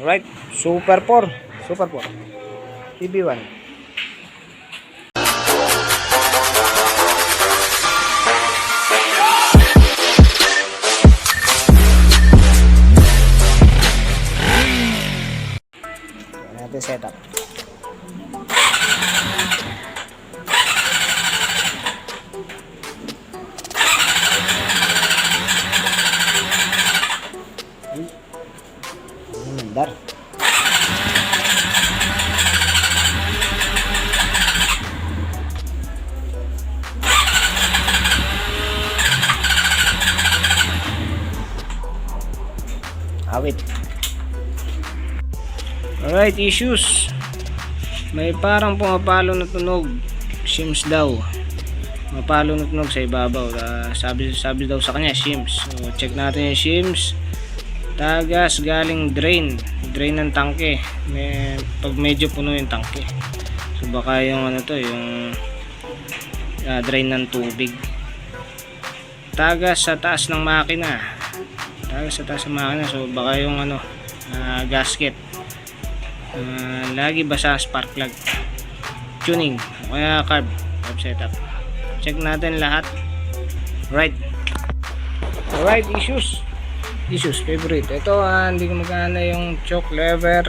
Alright, Super 4. Super 4. TB1. Natin setup. Mandar. Awit. Alright, issues. May parang pumapalo na tunog. Shims daw. Mapalo na tunog sa ibabaw. Sabi daw sa kanya, shims. So, check natin yung shims. Tagas galing drain ng tangke. Pag medyo puno yung tangke. So baka yung ano to, yung drain ng tubig. Tagas sa taas ng makina. So baka yung ano, gasket. Lagi basa spark plug. Tuning o kaya carb setup. Check natin lahat. Alright, issues favorite. Ito hindi magana yung choke lever.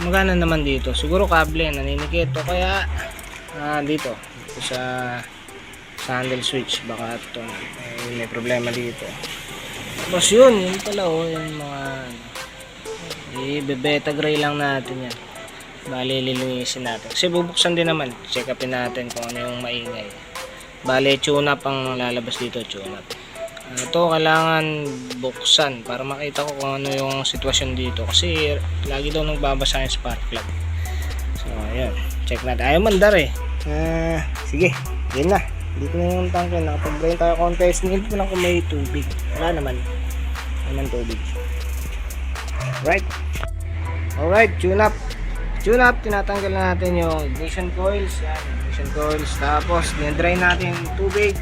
Magana naman dito. Siguro kable naninikit o kaya dito sa handle switch. Baka ito may problema dito. Tapos yun pala yung mga i-beta gray lang natin yan. Bali lilinisin natin. Kasi bubuksan din naman. Check upin natin kung ano yung maingay. Bali tune up ang lalabas dito. Tune up. Ito kailangan buksan para makita ko kung ano yung sitwasyon dito kasi lagi daw nagbabasa yung spark plug. So ayan, check natin. Ayaw mandar sige, yun na. Dito na yung tanke. Nakapag-drain tayo konti. Sinilip ko lang kung may tubig. Wala naman tubig. Alright, tune up, tinatanggal na natin yung ignition coils. Yan, ignition coils. Tapos din-drain natin yung tubig.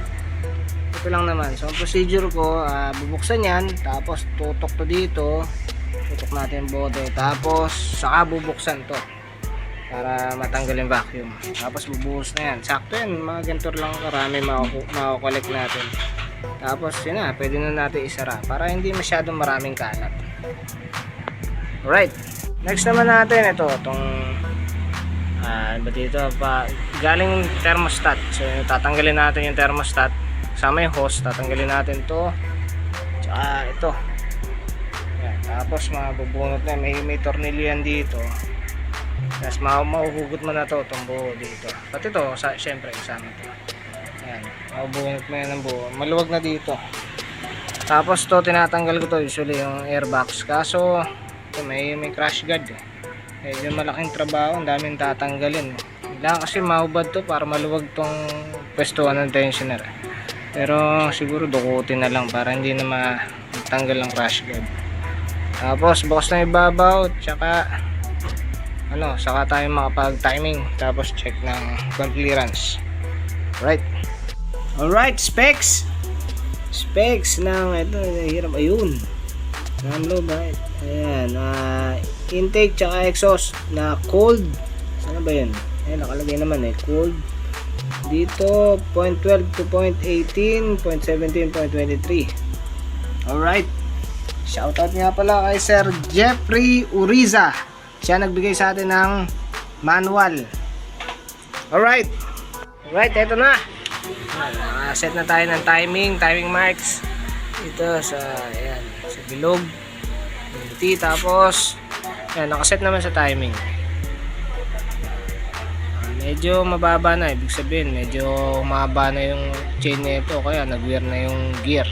Ito lang naman. So ang procedure ko, bubuksan yan, tapos tutok to dito, tutok natin yung bode, tapos saka bubuksan to para matanggal yung vacuum. Tapos bubuhos na yan. Sakto yan, mga ganito lang karami makukolect natin. Tapos yun na, pwede na natin isara para hindi masyadong maraming kalat. Alright, next naman natin itong ba dito galing thermostat. So tatanggalin natin yung thermostat sama yung hose, tatanggalin natin to tsaka ito. Yan. Tapos mabubunot na, may tornilyo yan dito. Tapos mahuhugot mo na to itong buo dito, pati to syempre kasama to. Yan, mabubunot mo yan ng buo, maluwag na dito. Tapos to tinatanggal ko to usually yung airbox, kaso ito, may crash guard medyo malaking trabaho, ang daming tatanggalin kailangan kasi mahubad to para maluwag tong pwestuhan ng tensioner. Pero siguro dukutin na lang para hindi na matanggal ang crash guard. Tapos bukas na ibabaw, tsaka saka tayo makapag timing, tapos check ng front clearance. Alright, specs ng ito, hirap ayun. Download ayan, intake tsaka exhaust na cold. Sana ba yun? Ayan, nakalagay naman cold. Dito 0.12 to 0.18, 0.17, 0.23. Alright, shoutout nga pala kay Sir Jeffrey Uriza, siya nagbigay sa atin ng manual. Alright, eto na. Set na tayo ng timing marks dito sa bilog, tapos nakaset naman sa timing. Medyo mababa na, ibig sabihin medyo mahaba na yung chain nito, kaya nag-wear na yung gear.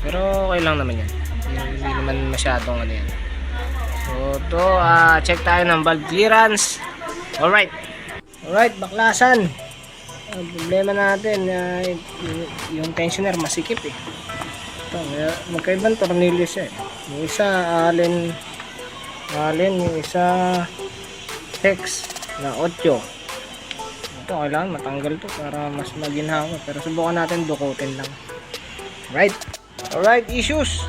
Pero okay lang naman yan, hindi naman masyadong yan. So to check tayo ng valve clearance. Alright, baklasan. Ang problema natin yung tensioner masikip ito, magkaibang tornilyo siya yung isa Allen, yung isa hex na 8. Ito kailangan matanggal to para mas maginhawa, pero subukan natin dukutin lang. Alright, issues.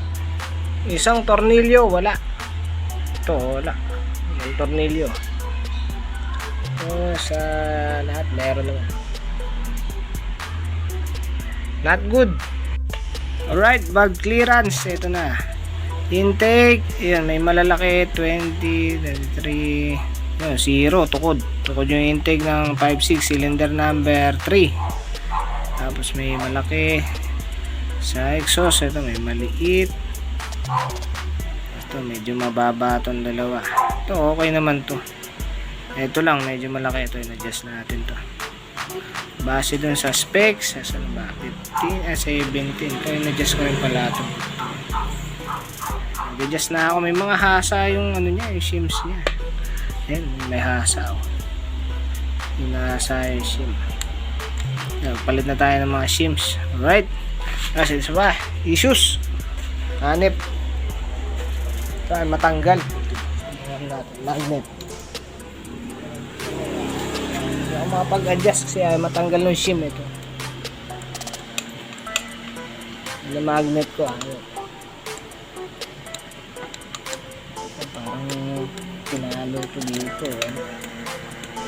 Isang tornilyo, wala. Ito, wala. Yung tornilyo. So, sa lahat, meron naman. Not good. Alright, valve clearance. Ito na. Intake. Ayan, may malalaki. 20, 23. Ayan, 0. Tukod. Tukod yung intake ng 5.6 cylinder number 3. Tapos may malaki. Sa exhaust, ito may maliit. Ito, medyo mababa itong dalawa. Ito, okay naman to. Ito lang, medyo malaki. Ito, in-adjust natin to. Base dun sa specs, saan ba? 15, 17. Ito, in-adjust ko rin pala ito. Nag-adjust na ako. May mga hasa yung ano niya, yung shims niya. Ayan, may hasa ako. Yung hasa yung shim. Ayan, palit na tayo ng mga shims. Alright. Kasi isa ba? Issues. Hanip. Ito ay matanggal. Magnet. Hindi ako makapag-adjust kasi ay matanggal ng shim ito. Yung magnet ko. Parang pinalo ito dito.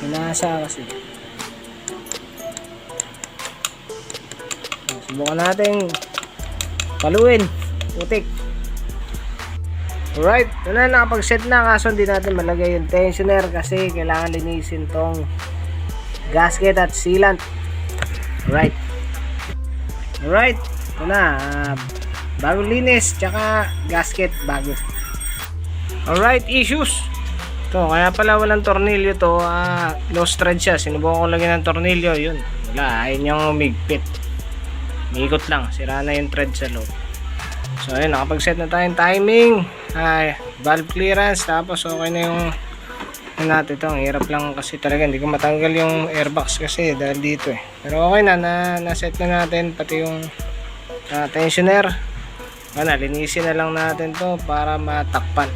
Pinasa kasi. Subukan natin paluin. Putik. Alright, ito na, nakapag-set na, kaso hindi natin malagay yung tensioner kasi kailangan linisin tong gasket at sealant. Alright, ito na, bagong linis tsaka gasket bago. Alright, issues. Ito, kaya pala walang tornilyo to, lost thread siya. Sinubukan ko lagyan ng tornilyo, yun, wala, ayun yung umigpit. Miikot lang, sira na yung thread sa loob. So ayun, nakapag-set na tayong timing, valve clearance, tapos okay na yung natin ito. Ang hirap lang kasi talaga, hindi ko matanggal yung airbox kasi dahil dito pero okay na, na-set na natin pati yung tensioner. Linisin na lang natin to para matakpan.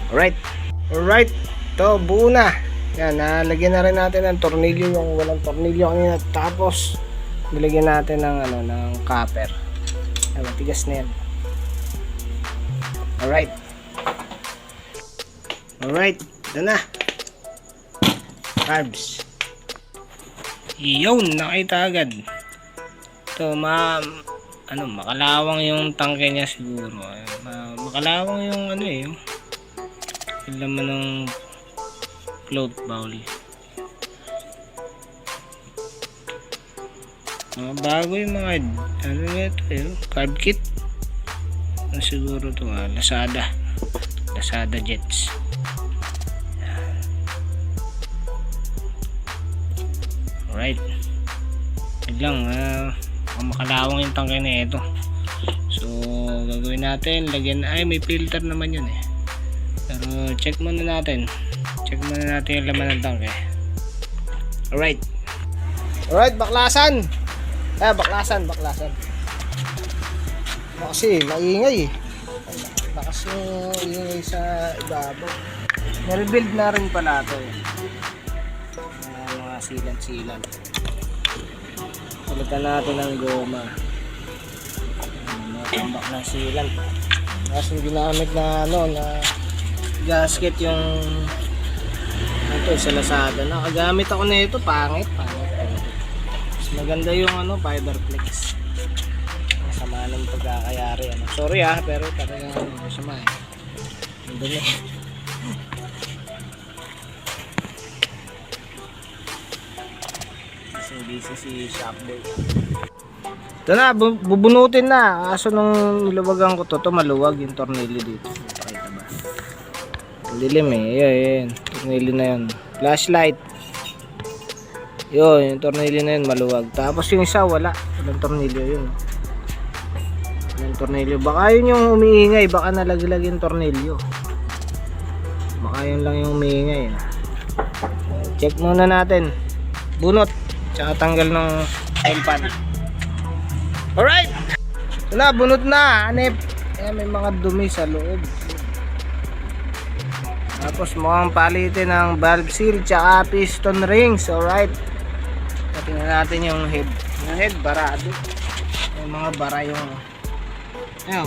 Alright, ito buo na. Yan, nalagyan na rin natin ng tornilyo, yung walang tornilyo kanina, tapos nilagyan natin ng ng copper. Matigas na yan. Alright, ito na. Carbs. Iyon, nakita agad. Ito, makalawang yung tangke niya siguro. Makalawang yung yung laman ng float bowl. Bago yung mga carb kit. Siguro to Lazada Jets. Alright, lang makalawang yung tangke na ito. So gagawin natin, lagyan, may filter naman yun pero check muna natin yung laman ng tangke. Alright, baklasan. Baklasan. Kasi maingay lakas yung ingay sa ibabaw. Nare-build na rin pala ito mga sealant. Palitan natin ng goma, tambak ng sealant. Kasi ginamit na na gasket yung ito sa Lazada. Nakagamit ako na ito, pangit. Maganda yung Fiberflex. Masama ng pagkakayari. Sorry pero talagang masama Ang dumi. Busy si Shopboy. Ito na, bubunutin na. Kaso nung niluwagan ko to maluwag yung tornilyo dito. Pakita ba? Dilim Ayan. Tornilyo na yun. Flashlight. Yun, yung tornilyo na yun maluwag. Tapos yung isa walang tornilyo yun. Walang tornilyo. Baka yun yung umiingay. Baka nalaglag yung tornilyo. Baka yun lang yung umiingay. Check muna natin. Bunot. Tsaka tanggal ng oil pan. Alright. Ito na, bunot na. Hanip. May mga dumi sa loob. Tapos mukhang palitin ng valve seal tsaka piston rings. Alright. Tingnan natin yung head. Yung head barado. Yung mga bara yung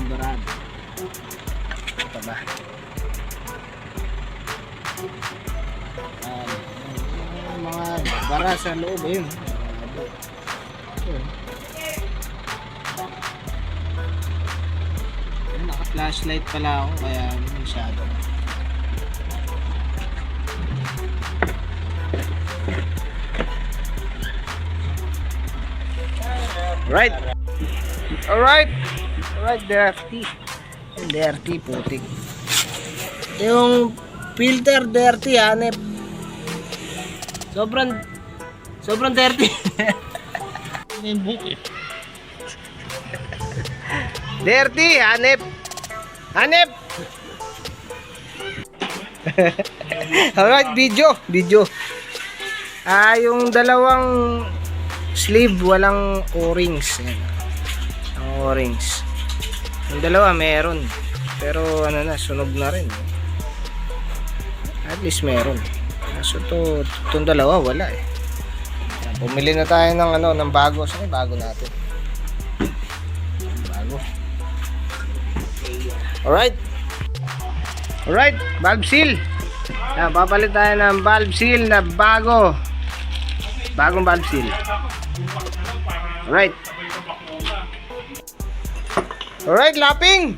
barado. ba? Mga bara sa loob, ayun. Naka-flashlight pala ako, kaya masyado. Right. Alright. Alright, dirty. Dirty, putik. Yung filter dirty, hanep. Sobrang dirty. Yung buki. Dirty, hanep. Hanep. Alright, video. Yung dalawang sleeve walang o-rings. Ayan. Ang o-rings. Yung dalawa meron. Pero ano na, sunog na rin. At least meron. So itong dalawa wala eh. Ayan, pumili na tayo ng ng bago. Saan yung bago natin? Bago. Alright. Alright, valve seal. Ayan, papalit tayo ng valve seal na bago. Bagong valve seal. Alright. Alright, lapping.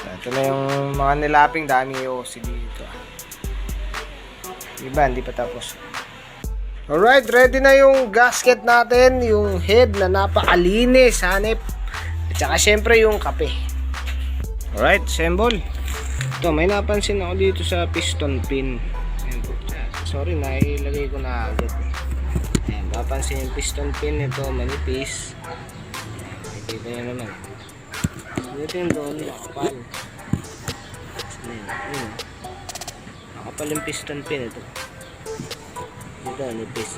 Ito na yung mga nilaping. Dami yung OCD dito. Diba, hindi pa tapos. Alright, ready na yung gasket natin. Yung head na napakalinis, hanep. At saka syempre yung kape. Alright, assemble. Ito, may napansin ako dito sa piston pin. Sorry, nailagay ko na agad. Ayan, papansin yung piston pin nito, manipis. Nakikita nyo naman. Ito yung doon, nakapal. Ayan. Nakapal yung piston pin ito. Ito, nipis.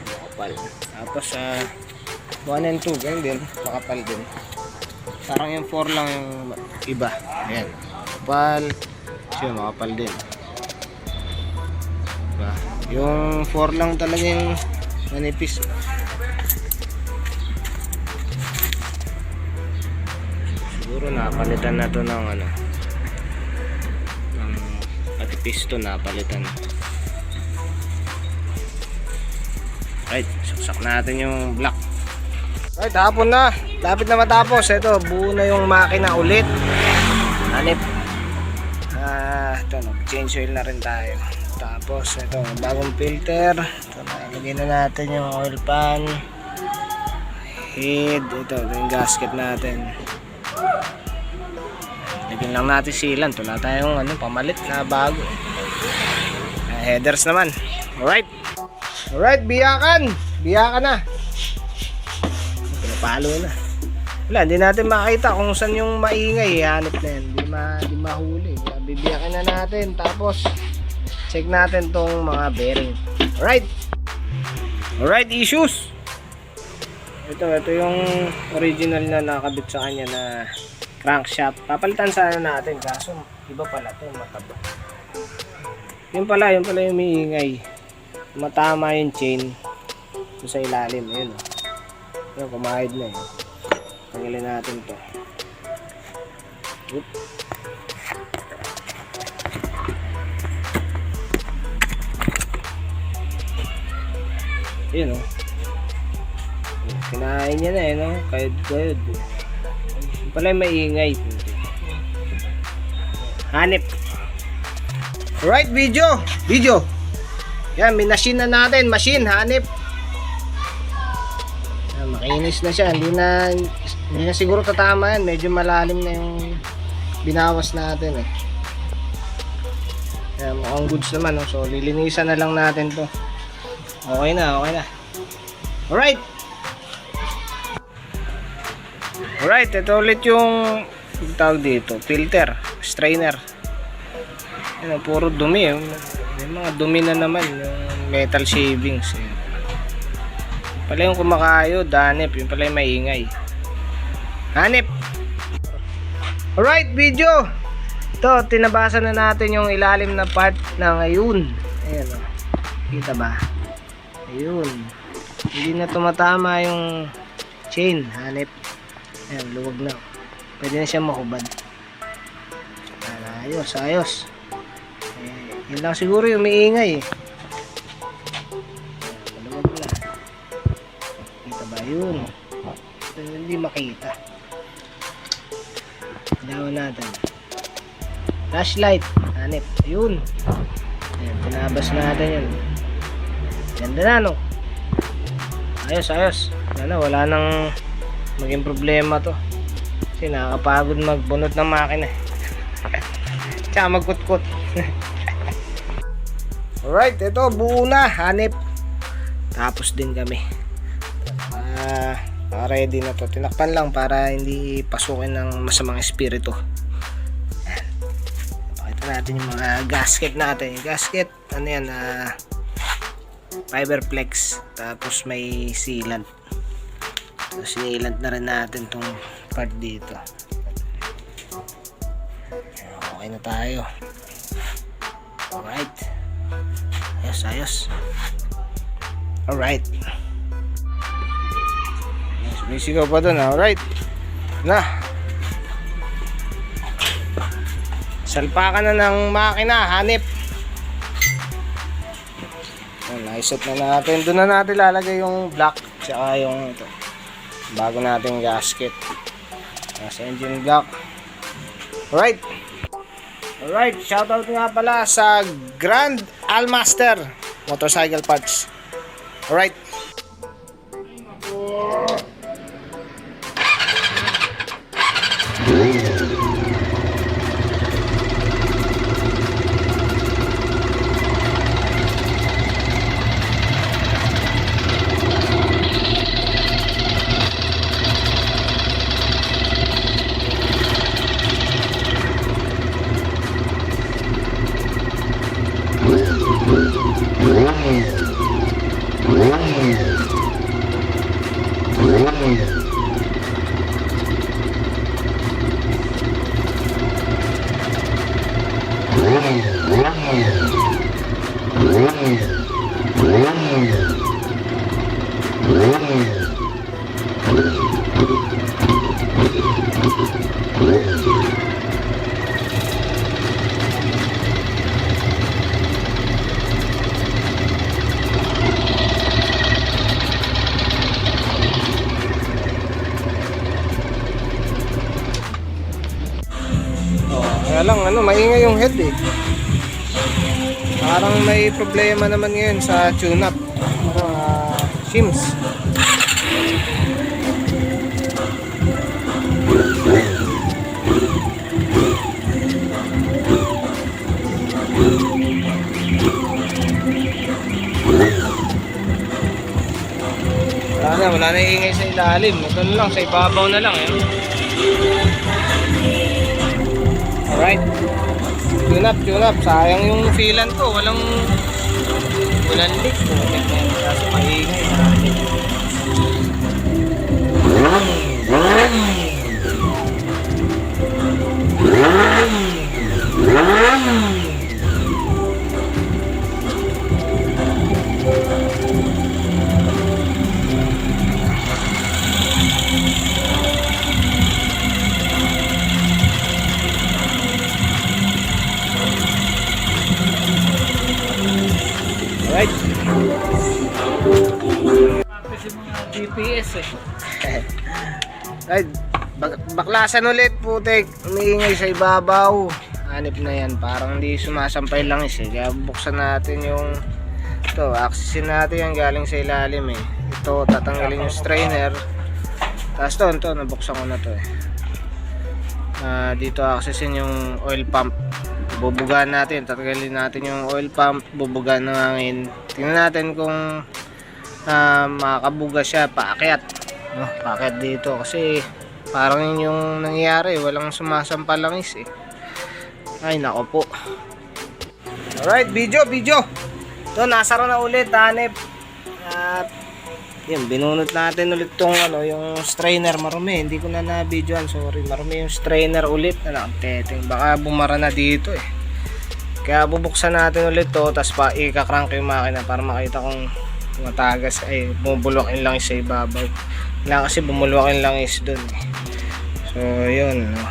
Nakapal. Tapos 1 and 2, ganyan din. Nakapal din. Parang yung 4 lang yung iba. Ayan. Nakapal. Siya, makapal din. Diba? Yung 4 lang talaga yung manipis. Siguro napalitan na to ng ng pati piston napalitan. Right, saksak natin yung block. Right, hapon na. Lapit na matapos. Ito, buo na yung makina ulit. Hanip. Ito, nag-change oil na rin tayo. Tapos ito, bagong filter. Ito, nalagay na natin yung oil pan, head. Ito yung gasket natin. Lagyan lang natin sealant. Wala tayong pamalit na bago. Headers naman. Alright. Alright, biyakan na. Pinapalo na. Wala, hindi natin makita kung saan yung maingay. Hanip na yan. Hindi mahuli. Bibiyakan na natin. Tapos check natin tong mga bearing. Alright, issues. Ito yung original na nakabit sa kanya na crankshaft. Papalitan sana natin kaso iba pala to, mataba. Yun pala yung umiingay. Matama yung chain doon sa ilalim. Ayun o. Ayun, kumahid na eh. Tanggalin natin to. Oop. Yun o. Kinain niya na eh, no? Kayod. Yung pala yung maingay. Hanip. Alright, video. Yan, minasin na natin. Machine, hanip. Yan, makinis na siya. Hindi na siguro tatama yan. Medyo malalim na yung binawas natin eh. Yan, mukhang goods naman. No? So, lilinisan na lang natin to. Okay na. Alright, ito ulit yung tawag dito, filter, strainer. Yan, puro dumi. May mga dumi na naman, yung metal shavings. Yan. Pala yung kumakayod, hanip. Yung pala yung maingay. Hanip. Alright, video. Ito, tinabasa na natin yung ilalim na part ng ayun. Ayan o. Kita ba? Ayun. Hindi na tumatama yung chain, hanip. Ayan, luwag na. pwede na siya mahubad. Ayos, ayos. Yun lang siguro yung maingay eh. Maluwag na. Kita ba yun? Hindi makita. Ilawan natin. Flashlight. Hanip. Ayun. Ayan, pinabas natin yun. Ganda na, no? Ayos, ayos. Wala nang maging problema to. Kasi nakakapagod magbunot ng makina. Tsaka magkutkot. Alright, ito buo na, hanip. Tapos din kami. Ready na to. Tinakpan lang para hindi pasukin ng masamang espiritu. Ayan. Pakita natin yung mga gasket natin. Yung gasket, ano yan, Fiberflex. Tapos may sealant. So, sinilant na rin natin tong part dito. Okay na tayo. Alright. Ayos, ayos. Alright. May sigaw pa dun. Alright. Na. Salpakan na ng makina. Hanip. Naiset na natin. Doon na natin lalagay yung block. Tsaka yung ito. Bago nating gasket. Nasa engine block. Alright. Alright, shoutout nga pala sa Grand Almaster Motorcycle Parts. Alright. Kaya lang, maingay yung head eh. Parang may problema naman ngayon sa tune-up. Shims. Wala na ingay sa ilalim. Ito na lang, sa ibabaw na lang eh. Alright. Tune up. Sayang yung sealant ko. Walang leak. Kaso maingay. Right. Kasi mga GPS eh. Right. Baklasan ulit putik. Umiingay sa ibabaw. Hanip na yan. Parang hindi sumasampay langis eh. Kaya buksan natin yung ito. Accessin natin yung galing sa ilalim eh. Ito tatanggalin yung strainer. Tapos ito nabuksan ko na to eh. Dito accessin yung oil pump. Bubugaan natin, tatanggalin natin yung oil pump, bubugaan ng hangin. Tingnan natin kung makakabuga siya, paakyat. Paakyat dito kasi parang yung nangyayari, walang sumasampa langis eh. Ay nako po. Alright, video. Ito, nasara na ulit, hanip. At yun, binunot natin ulit tong yung strainer. Marumi, hindi ko na na-videoan, sorry. Marumi yung strainer ulit na nakateteng. Baka bumara na dito eh. Kaya bubuksan natin ulit to, tapos pa ikakrank yung makina para makita kung matagas ay bumubulwak yung langis sa ibabaw. Kailangan kasi bumulwak yung langis dun eh. So So yun, no?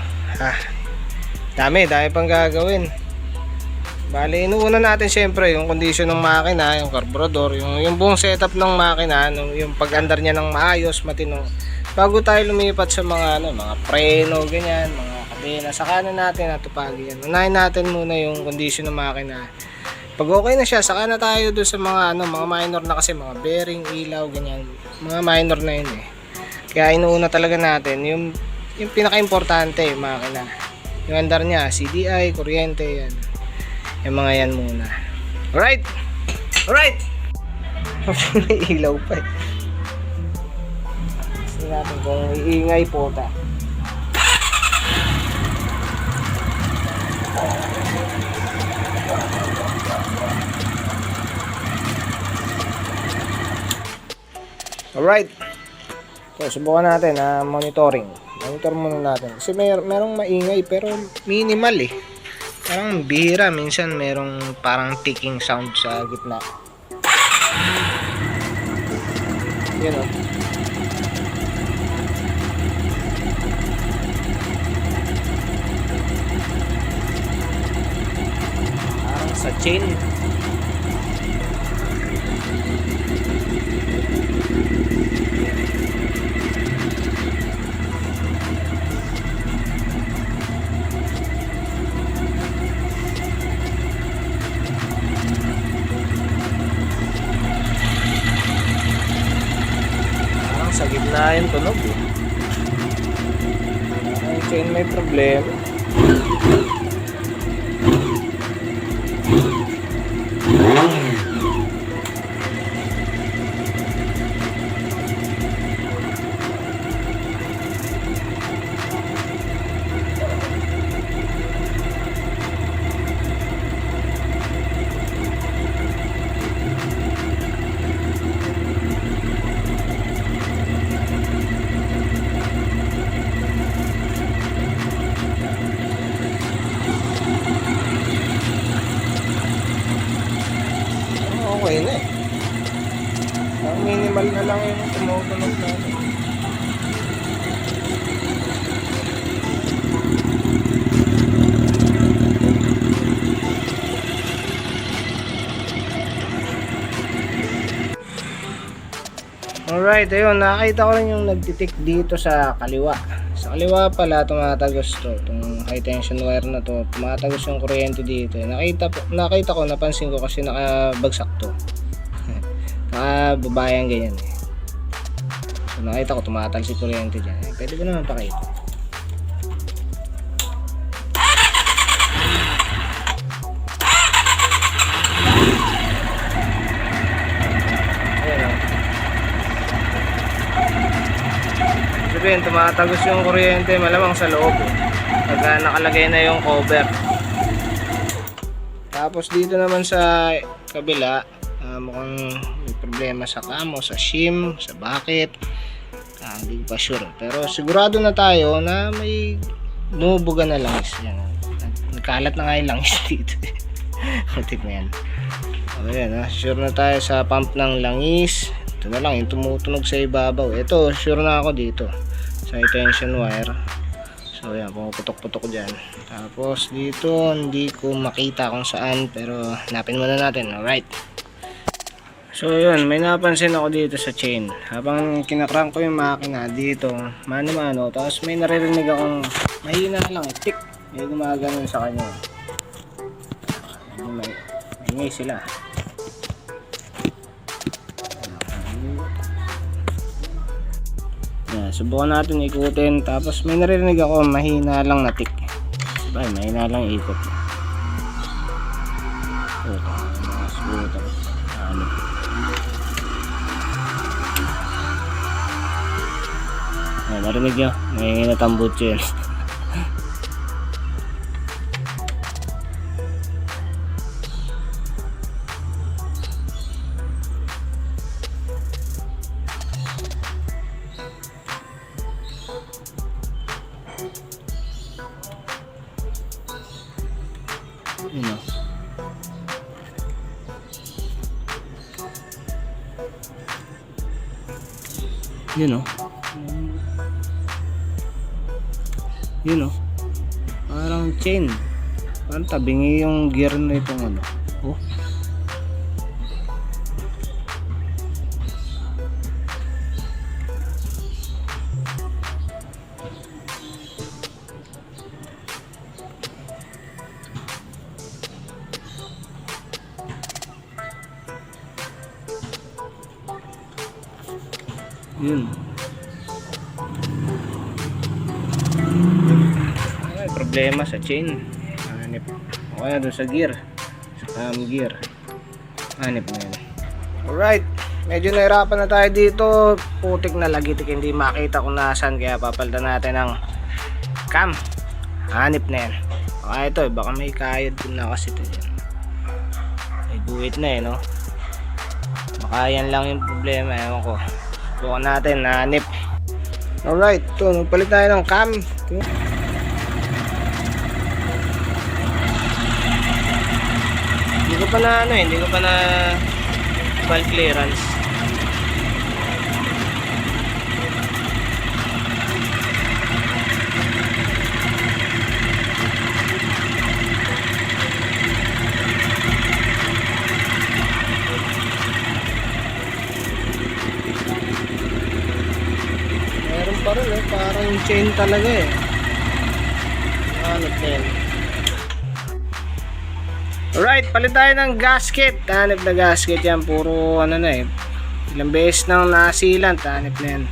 Dami pang gagawin. Bali, inuuna natin syempre yung condition ng makina, yung carburetor, yung buong setup ng makina, yung pag-andar niya ng maayos, matino. Bago tayo lumipat sa mga mga preno, ganyan, mga kadena, saka na natin natupagi yan. Unahin natin muna yung condition ng makina. Pag okay na siya, saka na tayo doon sa mga mga minor na, kasi mga bearing, ilaw, ganyan. Mga minor na yun eh. Kaya inuuna talaga natin yung pinaka-importante, yung makina. Yung andar niya, CDI, kuryente, yan. Yung mga yan muna. Alright! Alright! May ilaw pa eh. Gusto natin kung iingay po ta. Alright. So, subukan natin monitoring. Monitor muna natin. Kasi merong maingay pero minimal eh. Parang bihira. Minsan merong parang ticking sound sa gitna. Yan o. Parang sa chain. Sa gitna yung tunog eh. Ang chain may problema. Okay na eh. Ang minimal na lang yung tumutunog natin. Alright, ayun, nakakita ko rin yung nagtitik dito sa kaliwa. Sa kaliwa pala tumatagos to, itong high tension wire na to, tumatagos yung kuryente dito. Nakita ko, napansin ko kasi nakabagsak to. Nakababayan ganyan eh. So nakita ko tumatalsik kuryente dyan. Pwede ko naman pakita. Sabihin, tumatagos yung kuryente malamang sa loob eh. Pag nakalagay na yung cover. Tapos dito naman sa kabila, mukhang may problema sa camo, sa shim, sa bucket. Hindi ko pa sure. Pero sigurado na tayo na may bumubuga na langis. Yan. Nagkalat na nga yung langis dito. Matik na yan. Ayan, sure na tayo sa pump ng langis. Ito na lang yung tumutunog sa ibabaw. Ito, sure na ako dito sa tension wire. So yan, pumuputok-putok dyan. Tapos dito hindi ko makita kung saan, pero hanapin muna natin. Alright. So yun, may napansin ako dito sa chain. Habang kinakrank ko yung makina dito, mano-mano, tapos may naririnig akong mahina lang eh, tick. May gumaganon sa kanya. May ingay sila. Yan, subukan natin ikutin. Tapos may naririnig ako mahina lang na tick. Sabay, mahina lang ikot. Narinig nyo, may natambot yun. Yun o. Yun o. Yun oh. Parang chain. Parang tabingi yung gear na itong ano. Oh. Yun. May problema sa chain. Hanip. O kaya doon sa gear. Sa gear. Hanip na yun. Alright. Medyo nahirapan na tayo dito. Putik na lagitik. Hindi makita kung nasan. Kaya papalitan natin ng cam. Hanip na yan. O kaya ito. Baka may kayod din na kasi ito yan. May guhit na eh no. Baka yan lang yung problema. Ewan ko. Bukan natin, nanip. Alright, ito, nagpalit tayo ng cam. Ito. Hindi ko pa na hindi ko pa na valve clearance. Pa rin eh, parang chain talaga eh. Hanip na yan. Alright, palit tayo ng gasket. Hanip na gasket yan, puro ano na eh. Ilang beses nang nasilant, hanip na yan.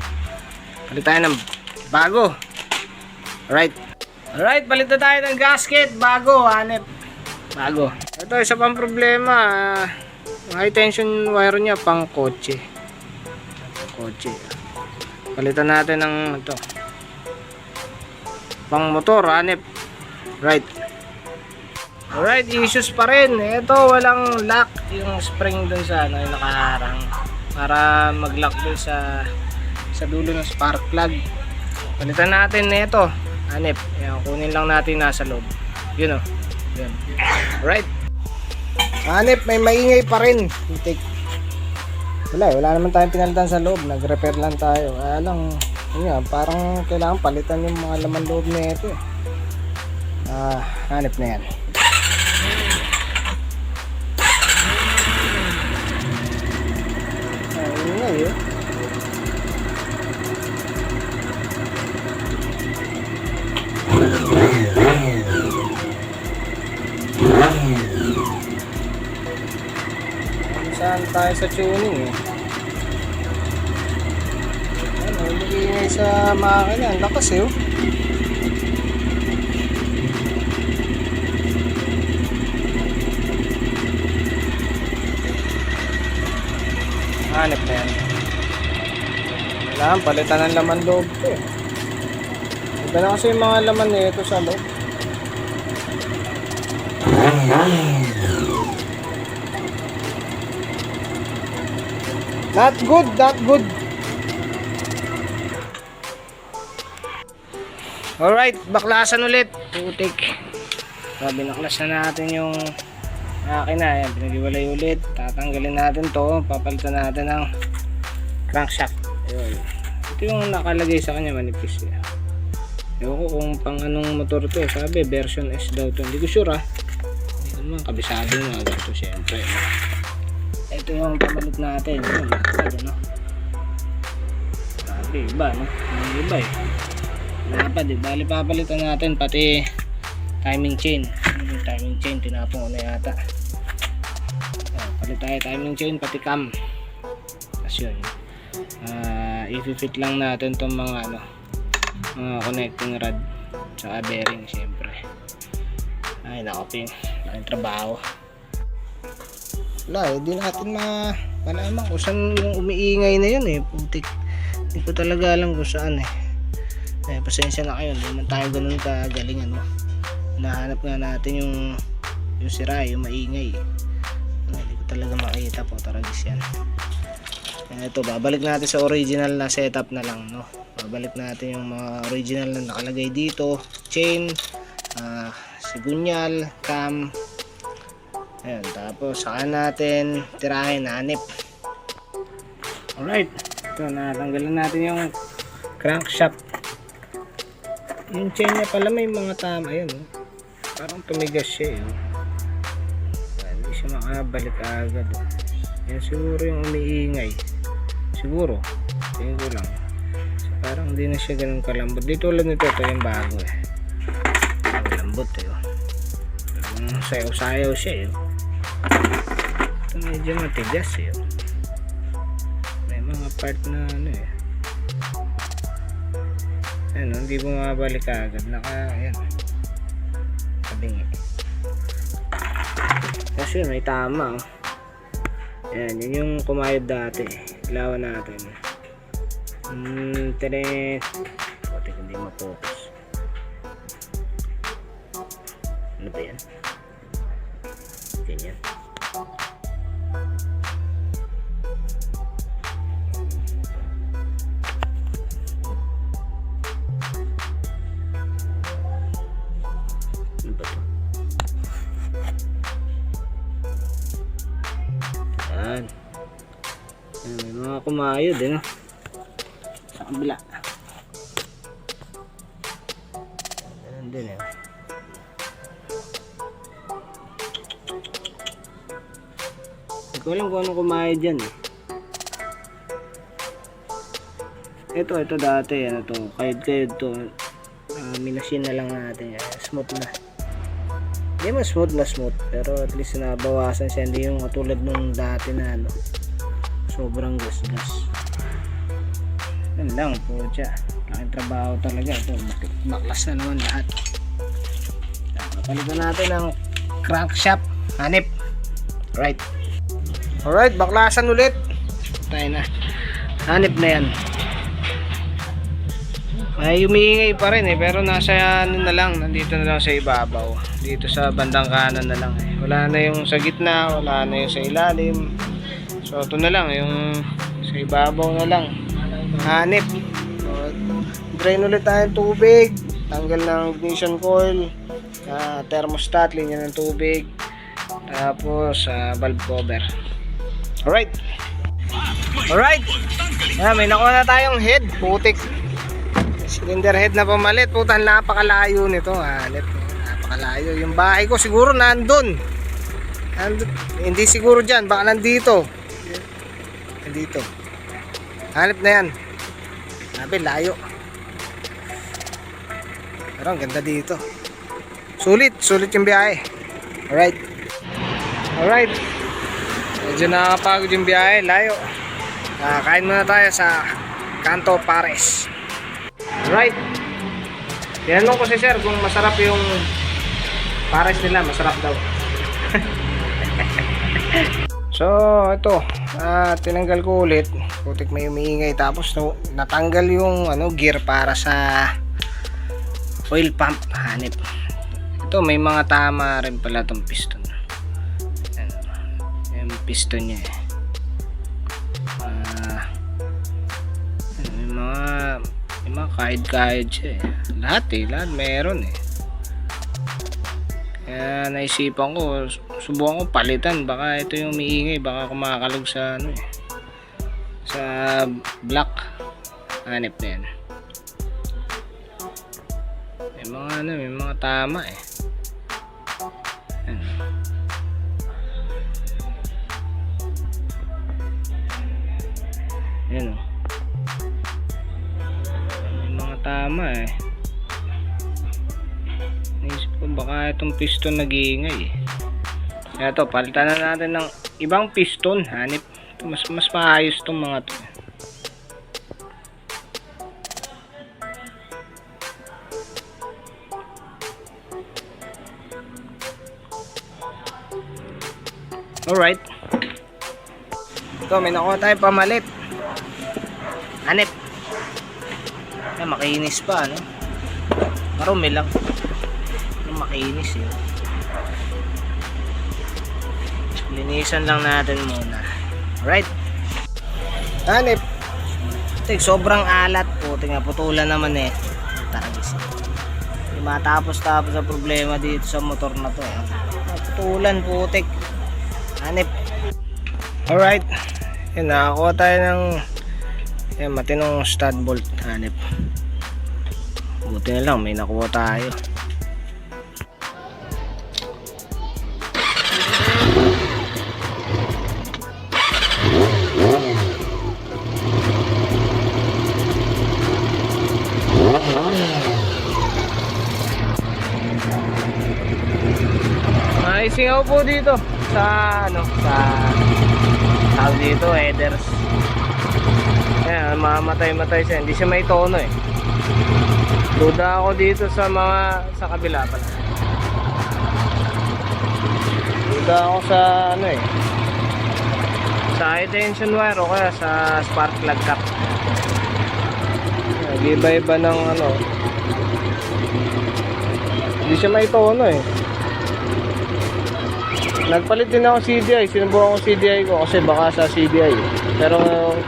Palit tayo ng bago. Alright, palit na tayo ng gasket. Bago, hanip. Bago. Ito, isa pang problema. High tension wire niya pang kotse. Palitan natin ng ito. Pang motor, hanip. Alright, issues pa rin. Ito, walang lock. Yung spring dun sa ano, yung nakaharang. Para mag-lock dun sa dulo ng spark plug. Palitan natin na ito. Hanip. Yan, kunin lang natin nasa loob. Yun o. Yun. Alright. Hanip, may maingay pa rin. Wala naman tayong pinalitan sa loob, nag-repair lang tayo. Kaya lang, yun nga, parang kailangan palitan yung mga laman loob na ito eh. Hanip na yan. Yun nga eh. Saan tayo sa tuning eh. Ano, nag-iingay sa makina. Ang lakas eh oh. Hanip na yan. Kailangan palitan ng laman loob ko eh. Iba na kasi yung mga laman nito sa loob. Not good. Alright, baklasan ulit. Putik. Binaklas na natin yung makina. Ayan, pinagiwalay ulit. Tatanggalin natin to. Papalitan natin ng crankshaft. Ayun. Ito yung nakalagay sa kanya, manipis. Ewan ko kung pang anong motor to. Sabi, version S daw to. Hindi ko sure Hindi ko naman kabisado nga ganito siyempre. Ito yung pamalit natin. Yun, ano? Sabi, iba, no? Iba eh. Lapad eh. Bali papalitan natin pati timing chain. Yung timing chain, tinapong ko na yata. Palit tayo timing chain, pati cam. Tapos yun. I-fit lang natin itong mga ano, mga connecting rod. Tsaka bearing, syempre. Ay, nakapin. Laking trabaho. Wala eh, di natin malaman kung saan yung umiingay na yun eh, putik. Hindi ko talaga alam kung saan eh. Pasensya na kayo, hindi naman tayo ganun kagaling ano. Nahanap nga natin yung sira, yung maingay. Hindi ko talaga makita po, taragis yan. Ito, babalik natin sa original na setup na lang, no. Babalik natin yung mga original na nakalagay dito, chain, sigunyal, cam. Ayan, tapos saka natin tirahin, hanip. Alright, ito, natanggalan natin yung crankshaft. Yung chain niya pala may mga tama. Ayan, oh. Parang tumigas siya, eh. Hindi siya makabalik agad, oh. Yan siguro yung umiingay. Siguro. Tingin ko lang. So, parang hindi na siya ganun kalambot. Dito ulit nito. Ito yung bago, eh. Lambot, eh. Oh. Sayaw-sayaw siya, eh. Ito medyo matigas, eh. Oh. May mga part na ano, eh. Ano, hindi bumabalik agad. Ayan. Kabingi. Kasi may tama, oh. Ayan, yun yung kumayod dati. Ilawan natin. Tere. Buti hindi ma-focus. Ano ba yan? Ganyan. Ano ba ito? Ayan. Ayan, may mga kumayod, eh, no? Sa kabila. Ayan din, eh. Hindi ko alam kung anong kumayod dyan, eh. Ito dati, ano to, kayod to. Minasin na lang natin. Smooth na. Hindi man smooth, pero at least nabawasan siya. Hindi yung katulad nung dati na ano, sobrang gas. Yan lang po siya. Laking trabaho talaga. Ito, baklas na naman lahat. Palitan natin ng crankshaft. Hanip. Alright, baklasan ulit. Tayo na. Hanip na yan. Ay humiingay pa rin, eh, pero nasa ano na lang, nandito na lang sa ibabaw. Dito sa bandang kanan na lang, eh. Wala na yung sa gitna, wala na yung sa ilalim. So ito na lang, yung sa ibabaw na lang. Hanip. So, drain ulit tayo ng tubig. Tanggal ng ignition coil, thermostat, linya ng tubig. Tapos valve cover. Alright. Yan, may nakuha na tayong head. Putik. Cylinder head na pamalit. Putan, napakalayo nito. Napakalayo. Yung bahay ko siguro nandun. Hindi siguro dyan. Baka nandito. Nandito. Hanip na yan. Sabi, layo. Pero ang ganda dito. Sulit yung biyahe. Alright. Medyo nakakapagod yung biyahe. Layo. Kain muna tayo sa Canto Pares. Right. Tinanong ko si sir kung masarap yung pares nila, masarap daw. So, ito, tinanggal ko ulit. Putik, may umiingay. Tapos natanggal yung gear para sa oil pump. Hanip. Ito, may mga tama rin pala itong piston. Yung piston niya, eh. May mga kahid-kahid siya, eh. Lahat meron, eh. Kaya naisipan ko, subukan ko palitan. Baka ito yung umiingay, baka kumakalog sa sa block. Hanip na yan. May mga tama, eh. Ayan, oh. Tama, eh. Naisip ko baka itong piston nag-iingay, eh. Kaya ito, palitan na natin ng ibang piston. Hanip. Mas maayos itong mga to. Alright. Ito, may nakuha tayo pamalit. Hanip. Makinis pa, ano? Marumi lang. Makinis, eh. Linisan lang natin muna. Alright. Hanip. Sobrang alat po. Putulan naman, eh. Taragis. Hindi matapos-tapos sa problema dito sa motor na to, eh. Putulan, putik. Hanip. Alright. Yan, nakakuha tayo ng matinong stud bolt. Hanip. Buti na lang, may nakuha tayo. May singaw po dito sa sa tawag dito, headers. Ayan, mamatay siya. Hindi siya may tono eh. Duda ako dito sa sa kabila pala. Duda ako sa sa high tension wire o kaya sa spark plug cap. Iba-iba ng hindi siya may tono eh. Nagpalit din ako CDI, sinubukan ko CDI ko kasi baka sa CDI. Pero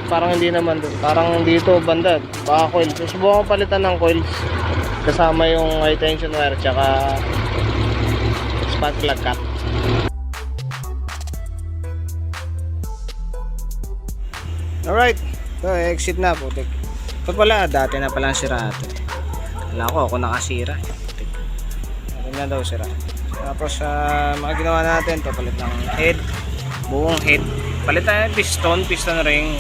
parang hindi naman doon. Parang dito banda, baka coil. Susubukan ko palitan ng coils kasama yung high tension wire tsaka spark plug cap. Alright, so exit na po. Ito pala, dati na palang sira ito. Wala ko, ako nakasira. Ano na daw sira. Tapos mga ginawa natin, ito palit ng head, buong head. Palit tayo ng piston ring.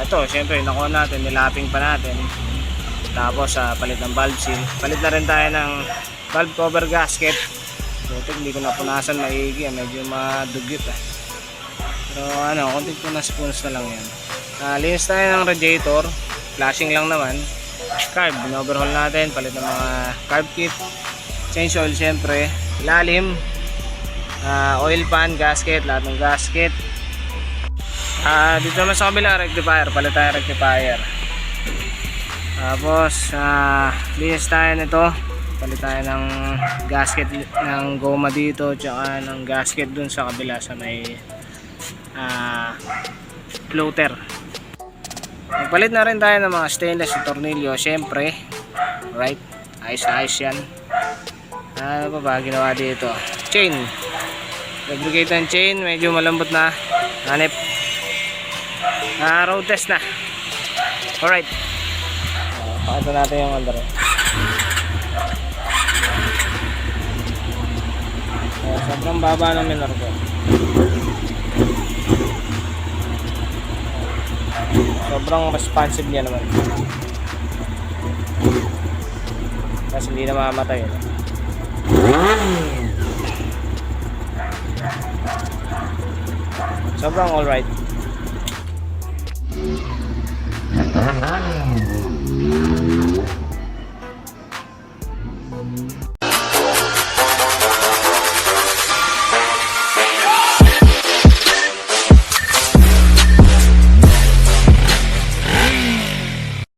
Ito, syempre, nakuha natin, nilapping pa natin. Tapos palit ng valve seal. Palit na rin tayo ng valve cover gasket. Buti, hindi ko napunasan maigi, medyo madugit Pero konting punas-punas na lang yan. Linis tayo ng radiator, flashing lang naman. Carb, binoverhaul natin, palit ng mga carb kit. Change oil syempre, ilalim, oil pan, gasket, lahat ng gasket. Dito naman sa kabila, rectifier, palit tayo rectifier. Tapos linis tayo nito, palit tayo ng gasket ng goma dito, tsaka ng gasket dun sa kabila sa may floater. Nagpalit na rin tayo ng mga stainless na tornilyo, syempre, right, ayos na ayos yan. Ano pa ba ginawa dito? Chain, lubricate ng chain, medyo malambot na, hanip. Road test na. Alright, pakita natin yung under. Sobrang baba ng minor ko. Sobrang responsive niya naman. Kasi hindi na mamamatay. Sobrang alright.